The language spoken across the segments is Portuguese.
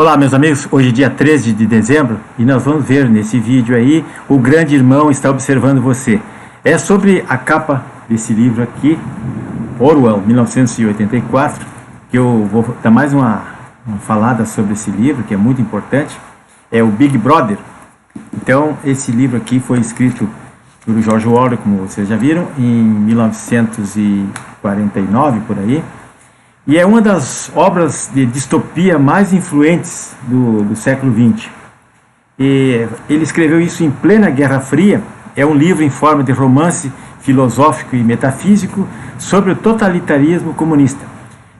Olá, meus amigos, hoje é dia 13 de dezembro e nós vamos ver nesse vídeo aí O Grande Irmão Está Observando Você. É sobre a capa desse livro aqui, Orwell, 1984, que eu vou dar mais uma falada sobre esse livro, que é muito importante. É o Big Brother. Então, esse livro aqui foi escrito por George Orwell, como vocês já viram, em 1949, por aí. E é uma das obras de distopia mais influentes do século XX. E ele escreveu isso em plena Guerra Fria. É um livro em forma de romance filosófico e metafísico sobre o totalitarismo comunista.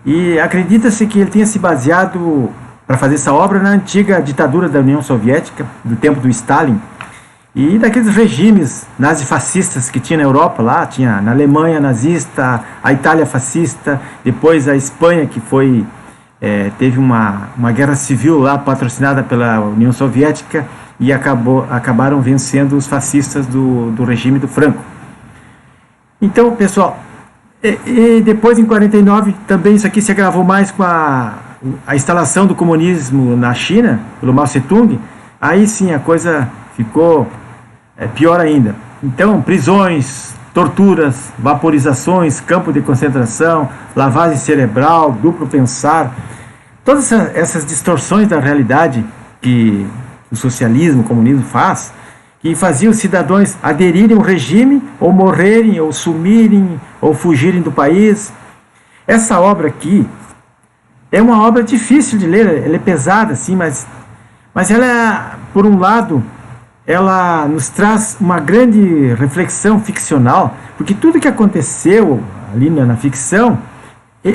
E acredita-se que ele tenha se baseado para fazer essa obra na antiga ditadura da União Soviética, do tempo do Stalin, e daqueles regimes nazifascistas que tinha na Europa, lá tinha na Alemanha nazista, a Itália fascista, depois a Espanha, que foi teve uma guerra civil lá patrocinada pela União Soviética e acabaram vencendo os fascistas do regime do Franco. Então, pessoal, e depois em 49 também isso aqui se agravou mais com a instalação do comunismo na China, pelo Mao Tse-tung. Aí sim a coisa ficou pior ainda. Então, prisões, torturas, vaporizações, campo de concentração, lavagem cerebral, duplo pensar, todas essas distorções da realidade que o socialismo, o comunismo faz, que fazia os cidadãos aderirem ao regime, ou morrerem, ou sumirem, ou fugirem do país. Essa obra aqui é uma obra difícil de ler, ela é pesada, assim, mas ela, por um lado, ela nos traz uma grande reflexão ficcional, porque tudo que aconteceu ali na ficção,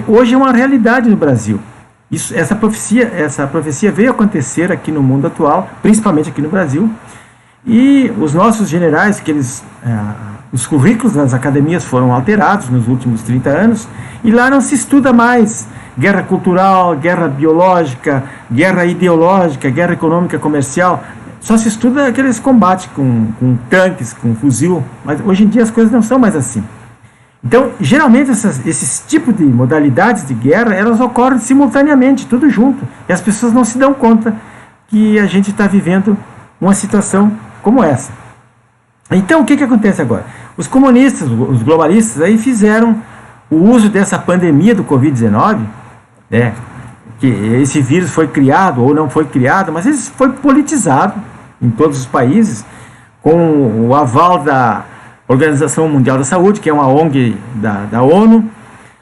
hoje é uma realidade no Brasil. Essa profecia veio acontecer aqui no mundo atual, principalmente aqui no Brasil, e os nossos generais, os currículos das academias foram alterados nos últimos 30 anos, e lá não se estuda mais guerra cultural, guerra biológica, guerra ideológica, guerra econômica, comercial. Só se estuda aqueles combates com tanques, com fuzil, mas hoje em dia as coisas não são mais assim. Então, geralmente esses tipos de modalidades de guerra, elas ocorrem simultaneamente, tudo junto, e as pessoas não se dão conta que a gente está vivendo uma situação como essa. Então, o que acontece agora? Os comunistas, os globalistas, aí fizeram o uso dessa pandemia do Covid-19, que esse vírus foi criado ou não foi criado, mas ele foi politizado em todos os países, com o aval da Organização Mundial da Saúde, que é uma ONG da ONU,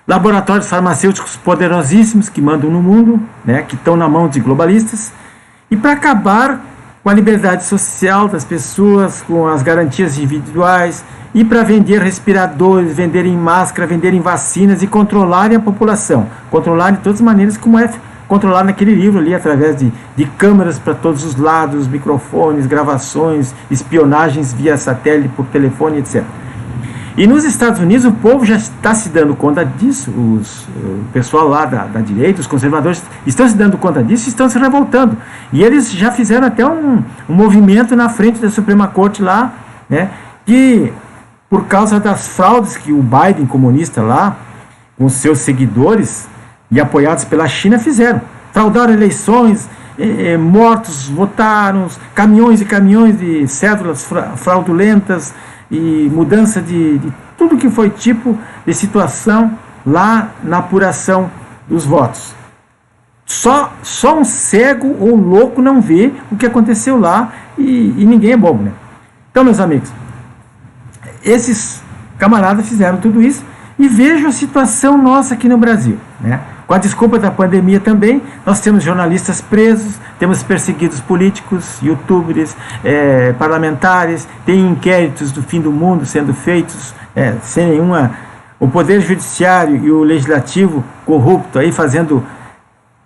laboratórios farmacêuticos poderosíssimos que mandam no mundo, que estão na mão de globalistas, e para acabar com a liberdade social das pessoas, com as garantias individuais, e para vender respiradores, venderem máscara, venderem vacinas e controlarem a população, controlarem de todas as maneiras, como é controlar naquele livro ali, através de câmeras para todos os lados, microfones, gravações, espionagens via satélite, por telefone, etc. E nos Estados Unidos o povo já está se dando conta disso, o pessoal lá da direita, os conservadores, estão se dando conta disso e estão se revoltando. E eles já fizeram até um movimento na frente da Suprema Corte lá, que por causa das fraudes que o Biden, comunista lá, com seus seguidores e apoiados pela China, fizeram. Fraudaram eleições, mortos votaram, caminhões e caminhões de cédulas fraudulentas e mudança de tudo que foi tipo de situação lá na apuração dos votos. Só um cego ou louco não vê o que aconteceu lá e ninguém é bobo, né? Então, meus amigos, esses camaradas fizeram tudo isso e vejam a situação nossa aqui no Brasil, Com a desculpa da pandemia também, nós temos jornalistas presos, temos perseguidos políticos, youtubers, parlamentares, tem inquéritos do fim do mundo sendo feitos sem nenhuma... O Poder Judiciário e o Legislativo corrupto aí fazendo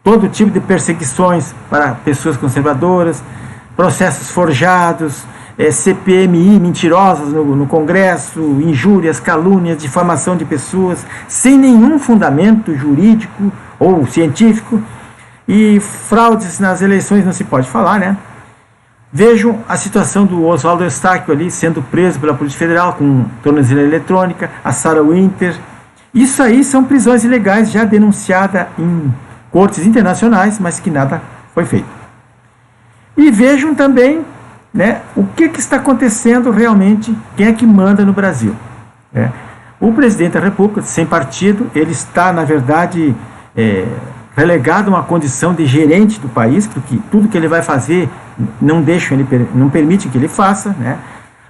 todo tipo de perseguições para pessoas conservadoras, processos forjados, CPMI mentirosas no Congresso, injúrias, calúnias, difamação de pessoas, sem nenhum fundamento jurídico ou científico, e fraudes nas eleições não se pode falar, Vejam a situação do Oswaldo Eustáquio ali, sendo preso pela Polícia Federal com tornozeleira eletrônica, a Sarah Winter. Isso aí são prisões ilegais já denunciadas em cortes internacionais, mas que nada foi feito. E vejam também, né, o que está acontecendo realmente, quem é que manda no Brasil. Né? O presidente da República, sem partido, ele está, na verdade, relegado a uma condição de gerente do país, porque tudo que ele vai fazer não permite que ele faça. Né?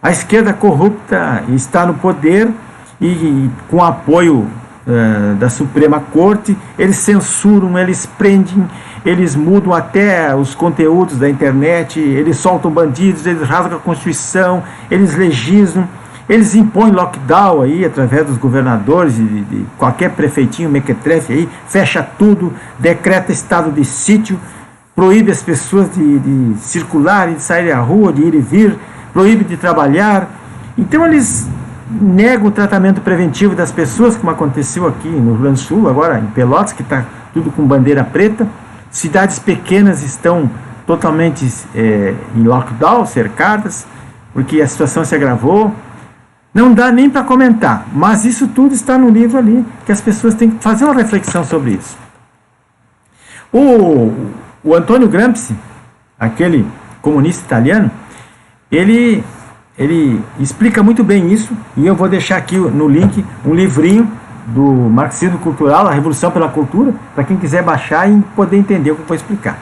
A esquerda corrupta está no poder e com apoio da Suprema Corte, eles censuram, eles prendem, eles mudam até os conteúdos da internet, eles soltam bandidos, eles rasgam a Constituição, eles legislam, eles impõem lockdown aí, através dos governadores, de qualquer prefeitinho, mequetrefe aí, fecha tudo, decreta estado de sítio, proíbe as pessoas de circularem, de saírem à rua, de ir e vir, proíbe de trabalhar. Então eles negam o tratamento preventivo das pessoas, como aconteceu aqui no Rio Grande do Sul, agora em Pelotas, que está tudo com bandeira preta. Cidades pequenas estão totalmente em lockdown, cercadas, porque a situação se agravou. Não dá nem para comentar, mas isso tudo está no livro ali, que as pessoas têm que fazer uma reflexão sobre isso. O Antônio Gramsci, aquele comunista italiano, ele explica muito bem isso, e eu vou deixar aqui no link um livrinho do Marxismo Cultural, A Revolução pela Cultura, para quem quiser baixar e poder entender o que eu vou explicar.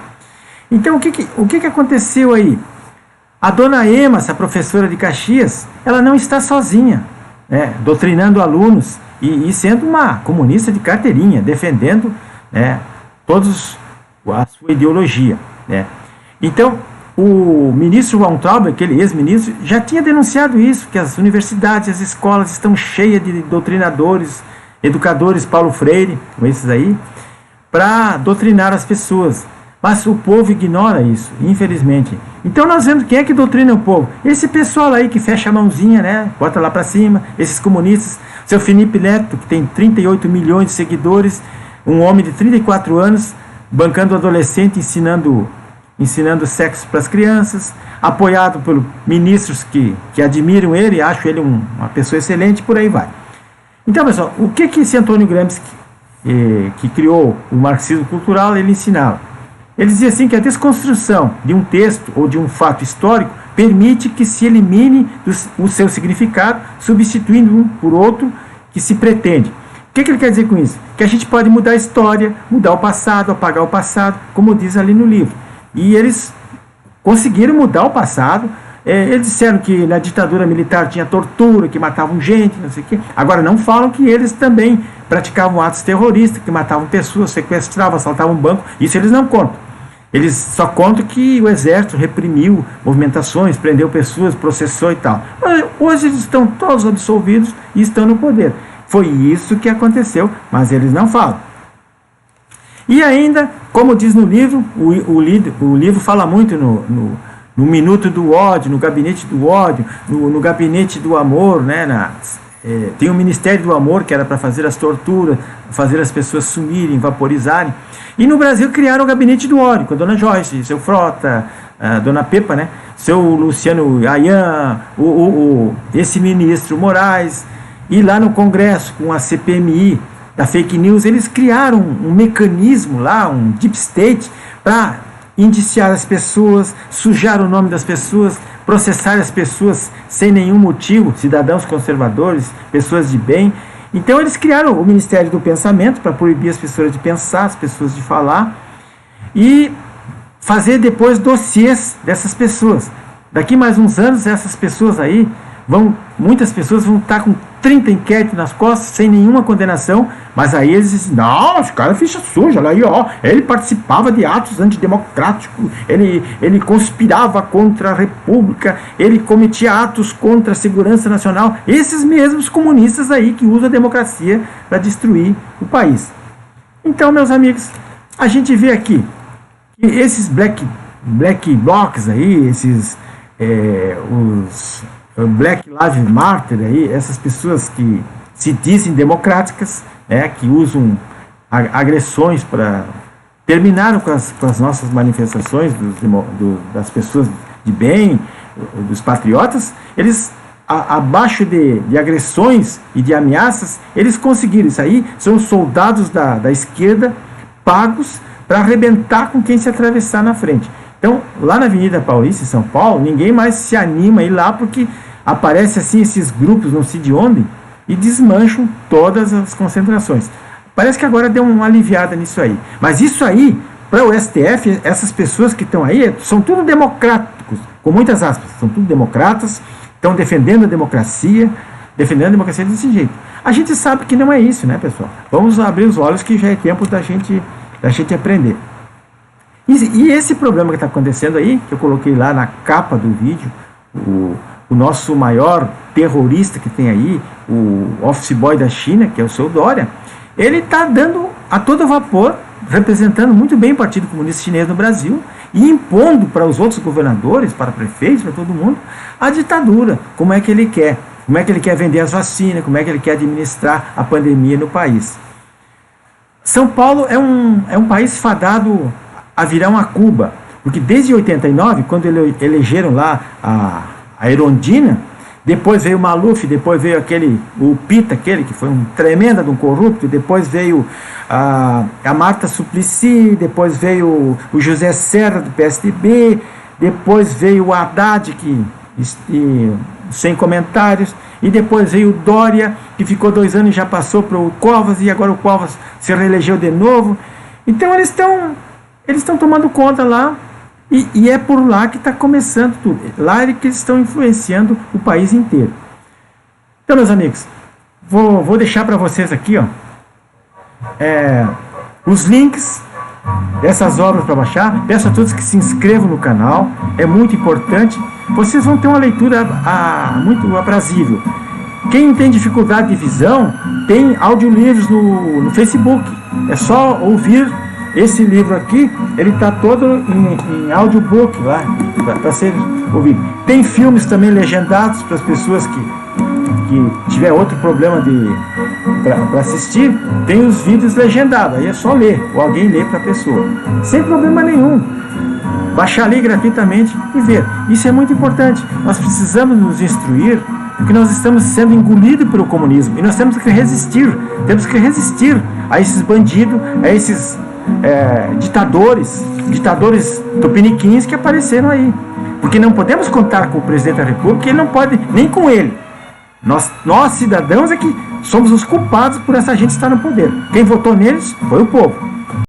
Então, o que aconteceu aí? A dona Ema, essa professora de Caxias, ela não está sozinha, né, doutrinando alunos e sendo uma comunista de carteirinha, defendendo, né, todos a sua ideologia. Né. Então, o ministro Weintraub, aquele ex-ministro, já tinha denunciado isso, que as universidades, as escolas estão cheias de doutrinadores, educadores Paulo Freire, com esses aí, para doutrinar as pessoas. Mas o povo ignora isso, infelizmente. Então nós vemos quem é que doutrina o povo. Esse pessoal aí que fecha a mãozinha, né, bota lá para cima, esses comunistas. Seu Felipe Neto, que tem 38 milhões de seguidores, um homem de 34 anos, bancando adolescente, ensinando sexo para as crianças, apoiado por ministros que admiram ele, acham ele uma pessoa excelente, por aí vai. Então, pessoal, o que esse Antônio Gramsci, que criou o marxismo cultural, ele ensinava? Ele dizia assim que a desconstrução de um texto ou de um fato histórico permite que se elimine o seu significado, substituindo um por outro que se pretende. O que ele quer dizer com isso? Que a gente pode mudar a história, mudar o passado, apagar o passado, como diz ali no livro. E eles conseguiram mudar o passado. Eles disseram que na ditadura militar tinha tortura, que matavam gente, não sei o quê. Agora não falam que eles também praticavam atos terroristas, que matavam pessoas, sequestravam, assaltavam banco. Isso eles não contam. Eles só contam que o exército reprimiu movimentações, prendeu pessoas, processou e tal. Mas hoje eles estão todos absolvidos e estão no poder. Foi isso que aconteceu, mas eles não falam. E ainda, como diz no livro, o livro fala muito no Minuto do Ódio, no Gabinete do Ódio, no Gabinete do Amor, né, tem o Ministério do Amor, que era para fazer as torturas, fazer as pessoas sumirem, vaporizarem. E no Brasil criaram o Gabinete do Ódio, com a dona Joyce, seu Frota, a dona Pepa, né, seu Luciano Ayan, esse ministro Moraes. E lá no Congresso, com a CPMI da fake news, eles criaram um mecanismo lá, um deep state, para indiciar as pessoas, sujar o nome das pessoas, processar as pessoas sem nenhum motivo, cidadãos conservadores, pessoas de bem. Então eles criaram o Ministério do Pensamento para proibir as pessoas de pensar, as pessoas de falar, e fazer depois dossiês dessas pessoas. Daqui mais uns anos, essas pessoas aí muitas pessoas vão estar com 30 inquéritos nas costas, sem nenhuma condenação, mas aí eles dizem, não, esse cara é ficha suja, lá aí, ó, ele participava de atos antidemocráticos, ele conspirava contra a República, ele cometia atos contra a segurança nacional, esses mesmos comunistas aí que usam a democracia para destruir o país. Então, meus amigos, a gente vê aqui que esses black blocs aí, esses os Black Lives Matter aí, essas pessoas que se dizem democráticas, que usam agressões para terminaram com as nossas manifestações das pessoas de bem, dos patriotas. Eles, abaixo de agressões e de ameaças, eles conseguiram isso aí. São soldados da esquerda pagos para arrebentar com quem se atravessar na frente. Então, lá na Avenida Paulista, em São Paulo, ninguém mais se anima a ir lá porque aparecem assim esses grupos, não sei de onde, e desmancham todas as concentrações. Parece que agora deu uma aliviada nisso aí. Mas isso aí, para o STF, essas pessoas que estão aí, são tudo democráticos, com muitas aspas, são tudo democratas, estão defendendo a democracia desse jeito. A gente sabe que não é isso, né, pessoal? Vamos abrir os olhos que já é tempo da gente aprender. E esse problema que está acontecendo aí, que eu coloquei lá na capa do vídeo, o nosso maior terrorista que tem aí, o office boy da China, que é o seu Dória, ele está dando a todo vapor, representando muito bem o Partido Comunista Chinês no Brasil e impondo para os outros governadores, para prefeitos, para todo mundo, a ditadura, como é que ele quer vender as vacinas, como é que ele quer administrar a pandemia no país. São Paulo é um país fadado a virar uma Cuba, porque desde 89, quando elegeram lá a Erundina, depois veio o Maluf, depois veio o Pita, aquele que foi um tremendo de um corrupto, depois veio a Marta Suplicy, depois veio o José Serra do PSDB, depois veio o Haddad, sem comentários, e depois veio o Dória, que ficou 2 anos e já passou para o Covas, e agora o Covas se reelegeu de novo. Então eles estão tomando conta lá, e é por lá que está começando tudo. Lá é que eles estão influenciando o país inteiro. Então, meus amigos, vou deixar para vocês aqui, ó, os links dessas obras para baixar. Peço a todos que se inscrevam no canal, é muito importante. Vocês vão ter uma leitura muito aprazível. Quem tem dificuldade de visão, tem audiolivros no Facebook. É só ouvir esse livro aqui, ele está todo em audiobook lá, para ser ouvido. Tem filmes também legendados para as pessoas que tiver outro problema para assistir, tem os vídeos legendados, aí é só ler, ou alguém lê para a pessoa, sem problema nenhum. Baixar ali gratuitamente e ver. Isso é muito importante. Nós precisamos nos instruir, porque nós estamos sendo engolidos pelo comunismo, e nós temos que resistir a esses bandidos, a esses ditadores tupiniquins que apareceram aí. Porque não podemos contar com o presidente da República, ele não pode, nem com ele. Nós cidadãos é que somos os culpados por essa gente estar no poder. Quem votou neles foi o povo.